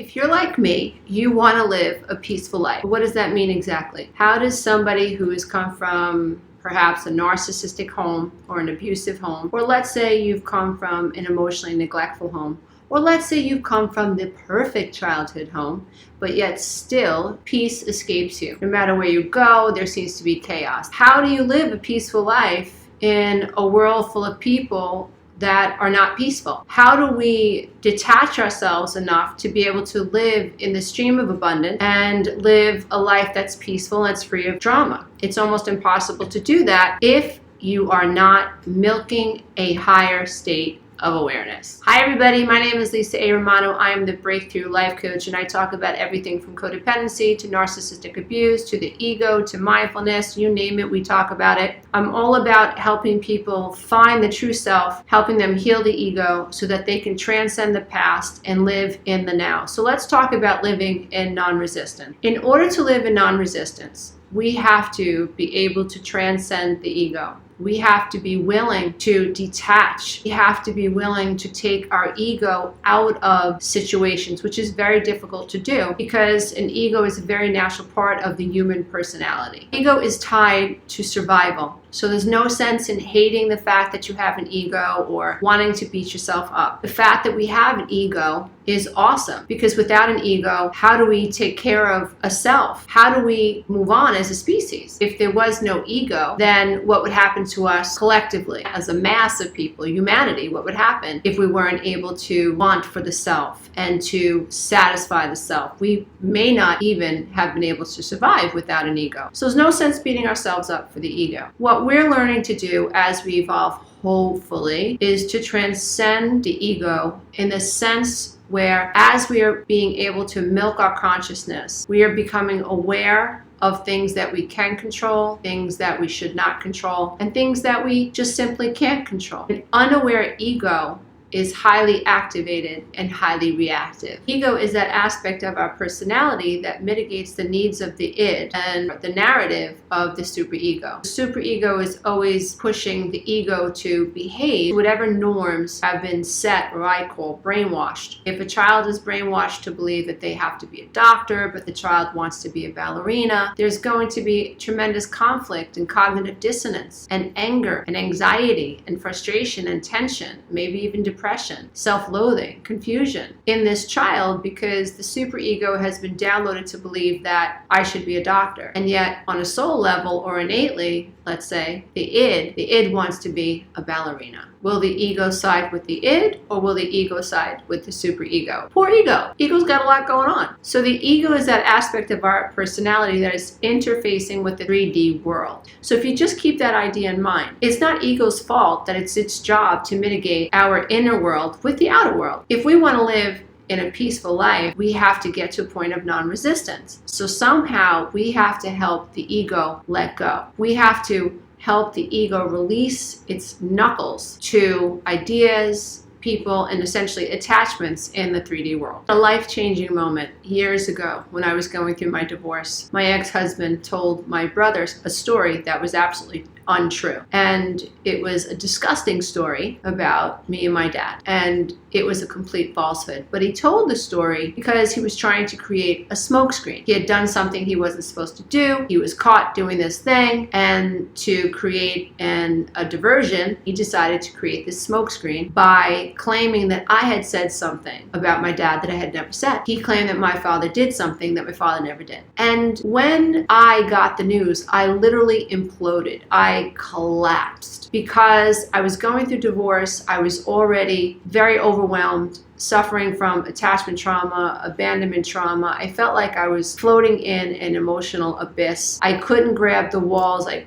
If you're like me, you want to live a peaceful life. What does that mean exactly? How does somebody who has come from perhaps a narcissistic home or an abusive home, or let's say you've come from an emotionally neglectful home, or let's say you've come from the perfect childhood home, but yet still peace escapes you. No matter where you go, there seems to be chaos. How do you live a peaceful life in a world full of people that are not peaceful? How do we detach ourselves enough to be able to live in the stream of abundance and live a life that's peaceful and it's free of drama? It's almost impossible to do that if you are not milking a higher state of awareness. Hi everybody, my name is Lisa A. Romano. I am the Breakthrough Life Coach, and I talk about everything from codependency to narcissistic abuse to the ego to mindfulness, you name it, we talk about it. I'm all about helping people find the true self, helping them heal the ego so that they can transcend the past and live in the now. So let's talk about living in non-resistance. In order to live in non-resistance, we have to be able to transcend the ego. We have to be willing to detach. We have to be willing to take our ego out of situations, which is very difficult to do because an ego is a very natural part of the human personality. Ego is tied to survival. So there's no sense in hating the fact that you have an ego or wanting to beat yourself up. The fact that we have an ego is awesome because without an ego, how do we take care of a self? How do we move on as a species? If there was no ego, then what would happen to us collectively as a mass of people, humanity? What would happen if we weren't able to want for the self and to satisfy the self? We may not even have been able to survive without an ego. So there's no sense beating ourselves up for the ego. What we're learning to do as we evolve, hopefully, is to transcend the ego in the sense where as we are being able to milk our consciousness, we are becoming aware of things that we can control, things that we should not control, and things that we just simply can't control. An unaware ego is highly activated and highly reactive. Ego is that aspect of our personality that mitigates the needs of the id and the narrative of the superego. The superego is always pushing the ego to behave whatever norms have been set, or I call brainwashed. If a child is brainwashed to believe that they have to be a doctor, but the child wants to be a ballerina, there's going to be tremendous conflict and cognitive dissonance and anger and anxiety and frustration and tension, maybe even depression, self-loathing, confusion in this child because the superego has been downloaded to believe that I should be a doctor. And yet on a soul level or innately, let's say, the id wants to be a ballerina. Will the ego side with the id or will the ego side with the superego? Poor ego. Ego's got a lot going on. So the ego is that aspect of our personality that is interfacing with the 3D world. So if you just keep that idea in mind, it's not ego's fault that it's its job to mitigate our inner world with the outer world. If we want to live in a peaceful life, we have to get to a point of non-resistance. So somehow we have to help the ego let go. We have to help the ego release its knuckles to ideas, people, and essentially attachments in the 3D world. A life-changing moment years ago when I was going through my divorce, my ex-husband told my brothers a story that was absolutely untrue. And it was a disgusting story about me and my dad. And it was a complete falsehood. But he told the story because he was trying to create a smokescreen. He had done something he wasn't supposed to do. He was caught doing this thing. And to create a diversion, he decided to create this smokescreen by claiming that I had said something about my dad that I had never said. He claimed that my father did something that my father never did. And when I got the news, I literally imploded. I collapsed because I was going through divorce. I was already very overwhelmed, suffering from attachment trauma, abandonment trauma. I felt like I was floating in an emotional abyss. I couldn't grab the walls. There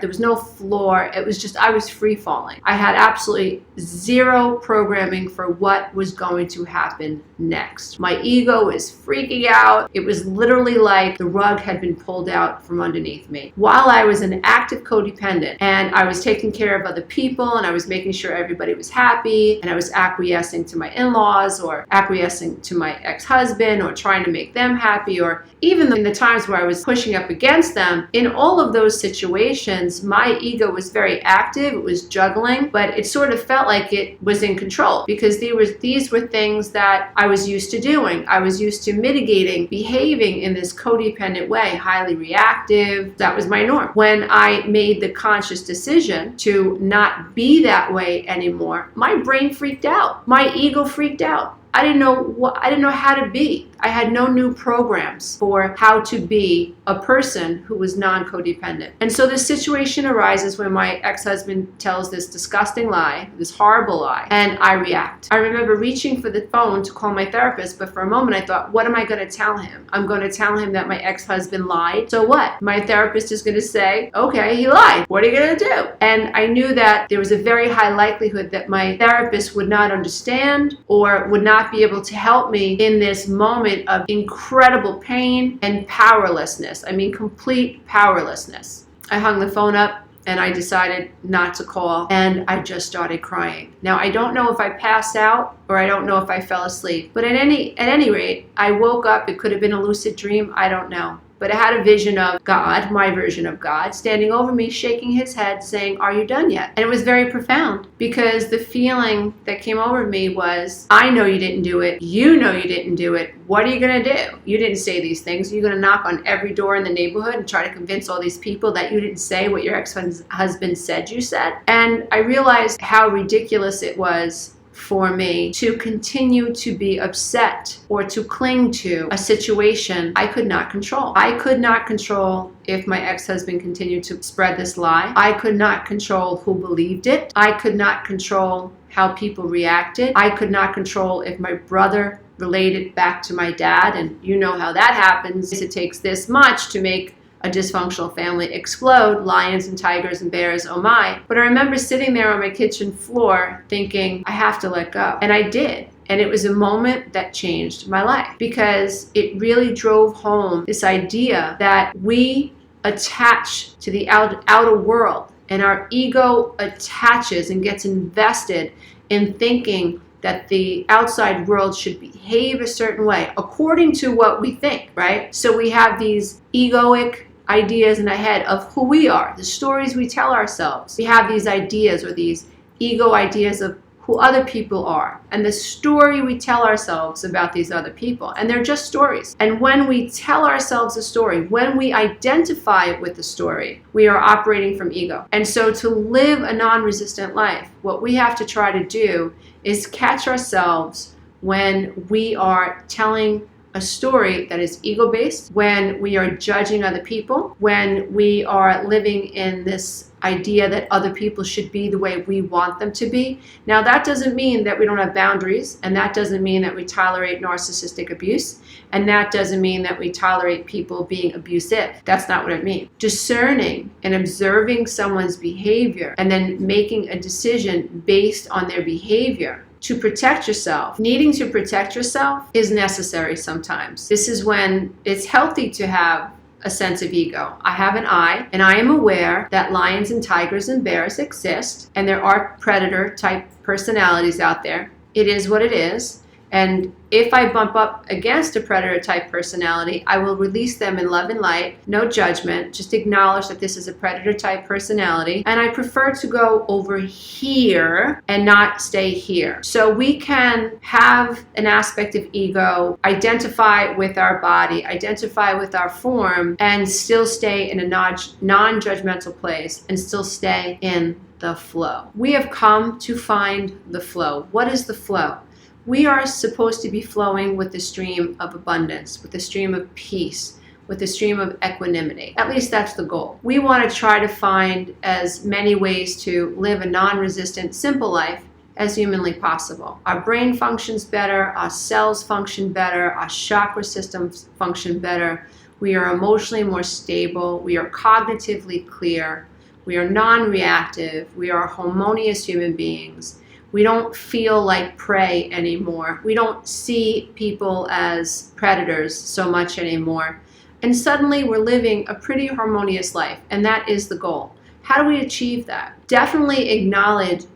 was no floor. It was just, I was free falling. I had absolutely zero programming for what was going to happen next. My ego was freaking out. It was literally like the rug had been pulled out from underneath me. While I was an active codependent and I was taking care of other people and I was making sure everybody was happy and I was acquiescing to my in-laws in-laws, or acquiescing to my ex-husband, or trying to make them happy, or even in the times where I was pushing up against them. In all of those situations, my ego was very active. It was juggling, but it sort of felt like it was in control, because these were things that I was used to doing. I was used to mitigating, behaving in this codependent way, highly reactive. That was my norm. When I made the conscious decision to not be that way anymore, my brain freaked out. My ego freaked out. I didn't know how to be. I had no new programs for how to be a person who was non-codependent. And so this situation arises when my ex-husband tells this disgusting lie, this horrible lie, and I react. I remember reaching for the phone to call my therapist, but for a moment I thought, what am I going to tell him? I'm going to tell him that my ex-husband lied. So what? My therapist is going to say, okay, he lied. What are you going to do? And I knew that there was a very high likelihood that my therapist would not understand or would not be able to help me in this moment of incredible pain and powerlessness. I mean, complete powerlessness. I hung the phone up and I decided not to call, and I just started crying. Now, I don't know if I passed out or I don't know if I fell asleep, but at any rate, I woke up. It could have been a lucid dream. I don't know. But I had a vision of God, my version of God, standing over me, shaking his head, saying, are you done yet? And it was very profound, because the feeling that came over me was, I know you didn't do it. You know you didn't do it. What are you going to do? You didn't say these things. You're going to knock on every door in the neighborhood and try to convince all these people that you didn't say what your ex-husband said you said. And I realized how ridiculous it was for me to continue to be upset or to cling to a situation I could not control. I could not control if my ex-husband continued to spread this lie. I could not control who believed it. I could not control how people reacted. I could not control if my brother related back to my dad, and you know how that happens. It takes this much to make a dysfunctional family explode, lions and tigers and bears, oh my. But I remember sitting there on my kitchen floor thinking, I have to let go. And I did. And it was a moment that changed my life, because it really drove home this idea that we attach to the outer world, and our ego attaches and gets invested in thinking that the outside world should behave a certain way according to what we think, right? So we have these egoic ideas in our head of who we are, the stories we tell ourselves. We have these ideas, or these ego ideas of who other people are, and the story we tell ourselves about these other people. And they're just stories. And when we tell ourselves a story, when we identify with the story, we are operating from ego. And so to live a non-resistant life, what we have to try to do is catch ourselves when we are telling a story that is ego-based, when we are judging other people, when we are living in this idea that other people should be the way we want them to be. Now, that doesn't mean that we don't have boundaries, and that doesn't mean that we tolerate narcissistic abuse, and that doesn't mean that we tolerate people being abusive. That's not what it means. Discerning and observing someone's behavior and then making a decision based on their behavior to protect yourself. Needing to protect yourself is necessary sometimes. This is when it's healthy to have a sense of ego. I have an I, and I am aware that lions and tigers and bears exist, and there are predator type personalities out there. It is what it is. And if I bump up against a predator type personality, I will release them in love and light, no judgment, just acknowledge that this is a predator type personality. And I prefer to go over here and not stay here. So we can have an aspect of ego, identify with our body, identify with our form, and still stay in a non-judgmental place, and still stay in the flow. We have come to find the flow. What is the flow? We are supposed to be flowing with the stream of abundance, with the stream of peace, with the stream of equanimity. At least that's the goal. We want to try to find as many ways to live a non-resistant, simple life as humanly possible. Our brain functions better, our cells function better, our chakra systems function better. We are emotionally more stable, we are cognitively clear, we are non-reactive, we are harmonious human beings. We don't feel like prey anymore. We don't see people as predators so much anymore. And suddenly we're living a pretty harmonious life, and that is the goal. How do we achieve that? Definitely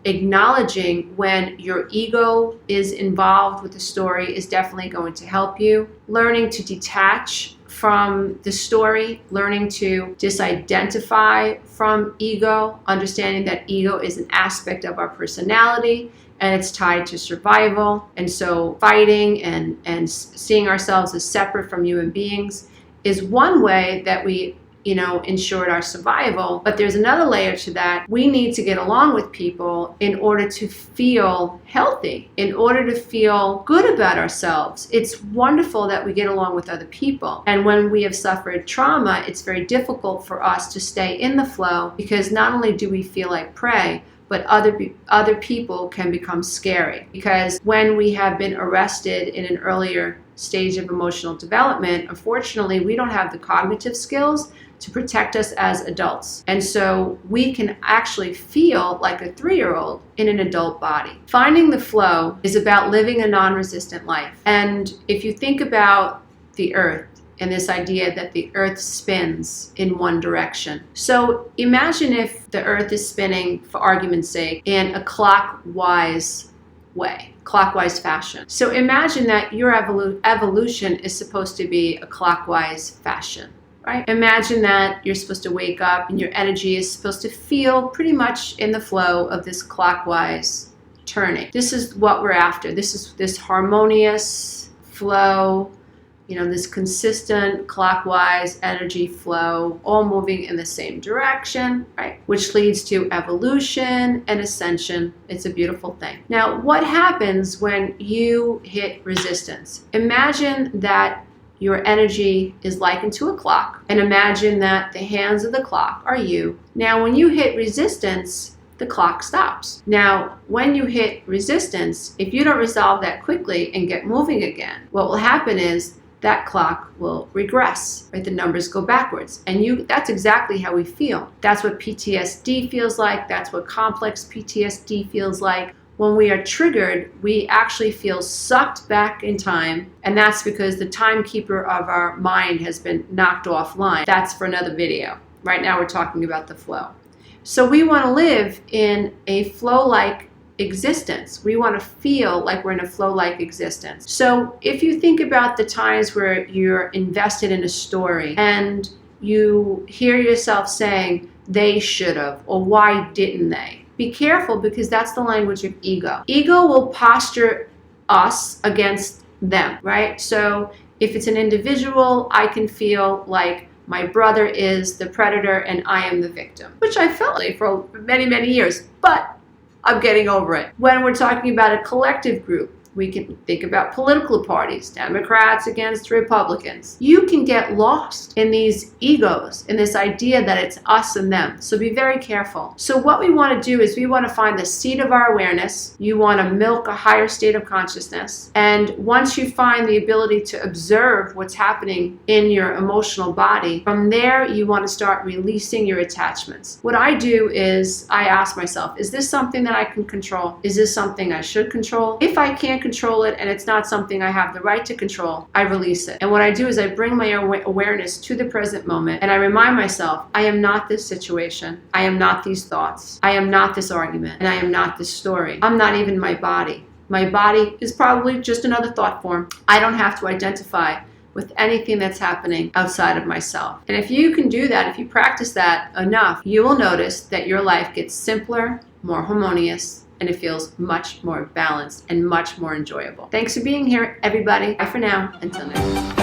acknowledging when your ego is involved with the story is definitely going to help you. Learning to detach from the story, learning to disidentify from ego, understanding that ego is an aspect of our personality and it's tied to survival. And so fighting and seeing ourselves as separate from human beings is one way that we ensured our survival. But there's another layer to that. We need to get along with people in order to feel healthy, in order to feel good about ourselves. It's wonderful that we get along with other people. And when we have suffered trauma, it's very difficult for us to stay in the flow, because not only do we feel like prey, but other people can become scary. Because when we have been arrested in an earlier stage of emotional development, unfortunately, we don't have the cognitive skills to protect us as adults. And so we can actually feel like a 3-year-old in an adult body. Finding the flow is about living a non-resistant life. And if you think about the earth and this idea that the earth spins in one direction. So imagine if the earth is spinning, for argument's sake, in a clockwise way, clockwise fashion. So imagine that your evolution is supposed to be a clockwise fashion. Right? Imagine that you're supposed to wake up and your energy is supposed to feel pretty much in the flow of this clockwise turning. This is what we're after. This is this harmonious flow, this consistent clockwise energy flow, all moving in the same direction, right? Which leads to evolution and ascension. It's a beautiful thing. Now, what happens when you hit resistance? Imagine that your energy is likened to a clock, and imagine that the hands of the clock are you. Now, when you hit resistance, the clock stops. Now, when you hit resistance, if you don't resolve that quickly and get moving again, what will happen is that clock will regress, right? The numbers go backwards. And that's exactly how we feel. That's what PTSD feels like. That's what complex PTSD feels like. When we are triggered, we actually feel sucked back in time, and that's because the timekeeper of our mind has been knocked offline. That's for another video. Right now we're talking about the flow. So we want to live in a flow-like existence. We want to feel like we're in a flow-like existence. So if you think about the times where you're invested in a story and you hear yourself saying, they should have, or why didn't they? Be careful, because that's the language of ego. Ego will posture us against them, right? So if it's an individual, I can feel like my brother is the predator and I am the victim, which I felt like for many, many years, but I'm getting over it. When we're talking about a collective group, we can think about political parties, Democrats against Republicans. You can get lost in these egos, in this idea that it's us and them. So be very careful. So what we want to do is we want to find the seat of our awareness. You want to milk a higher state of consciousness. And once you find the ability to observe what's happening in your emotional body, from there you want to start releasing your attachments. What I do is I ask myself, is this something that I can control? Is this something I should control? If I can't control it and it's not something I have the right to control, I release it. And what I do is I bring my awareness to the present moment and I remind myself, I am not this situation. I am not these thoughts. I am not this argument. And I am not this story. I'm not even my body. My body is probably just another thought form. I don't have to identify with anything that's happening outside of myself. And if you can do that, if you practice that enough, you will notice that your life gets simpler, more harmonious, and it feels much more balanced and much more enjoyable. Thanks for being here, everybody. Bye for now. Until next time.